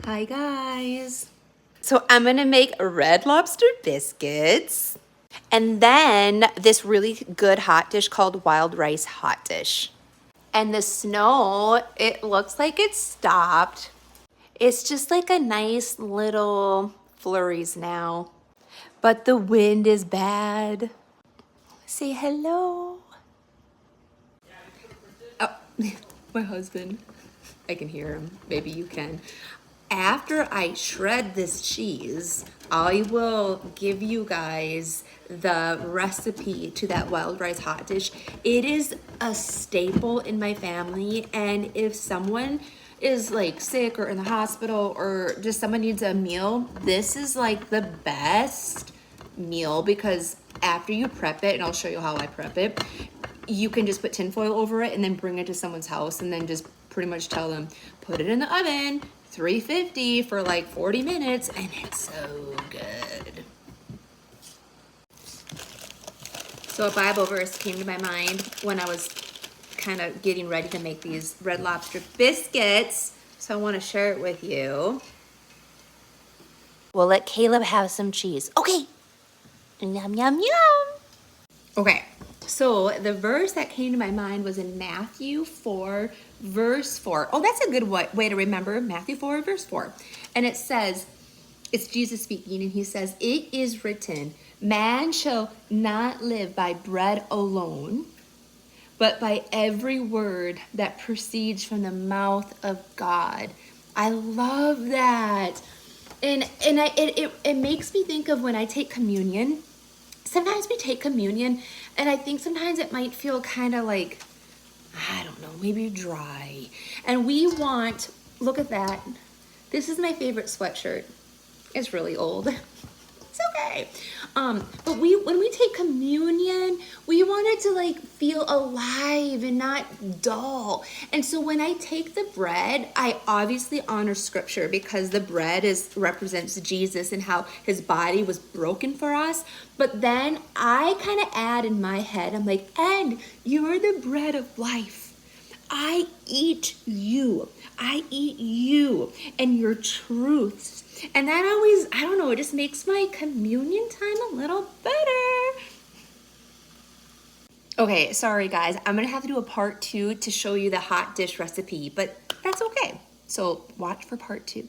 Hi guys. So I'm gonna make Red Lobster biscuits and then this really good hot dish called Wild Rice Hot Dish. And the snow, it looks like it stopped. It's just like a nice little flurries now. But the wind is bad. Say hello. Oh, my husband. I can hear him. Maybe you can. After I shred this cheese, I will give you guys the recipe to that wild rice hot dish. It is a staple in my family, and if someone is like sick or in the hospital or just someone needs a meal, this is like the best meal because after you prep it, and I'll show you how I prep it, you can just put tinfoil over it and then bring it to someone's house and then just pretty much tell them, put it in the oven, 350 for like 40 minutes, and it's so good. So a Bible verse came to my mind when I was kind of getting ready to make these Red Lobster biscuits, so I want to share it with you. We'll let Caleb have some cheese. Okay. Yum, yum, yum. Okay, so the verse that came to my mind was in Matthew 4, verse 4. Oh, that's a good way to remember, Matthew 4, verse 4. And it says, it's Jesus speaking, and he says, "It is written, man shall not live by bread alone, but by every word that proceeds from the mouth of God." I love that. And it makes me think of when I take communion. Sometimes we take communion, and I think sometimes it might feel kind of like, I don't know, maybe dry. And we want, look at that. This is my favorite sweatshirt. It's really old. It's okay. But when we take communion, we want it to like feel alive and not dull. And so when I take the bread, I obviously honor scripture because the bread represents Jesus and how his body was broken for us. But then I kind of add in my head, I'm like, and you are the bread of life. I eat you. I eat you and your truths. And that always, I don't know, it just makes my communion time a little better. Okay, sorry guys. I'm gonna have to do a part 2 to show you the hot dish recipe, but that's okay. So watch for part 2.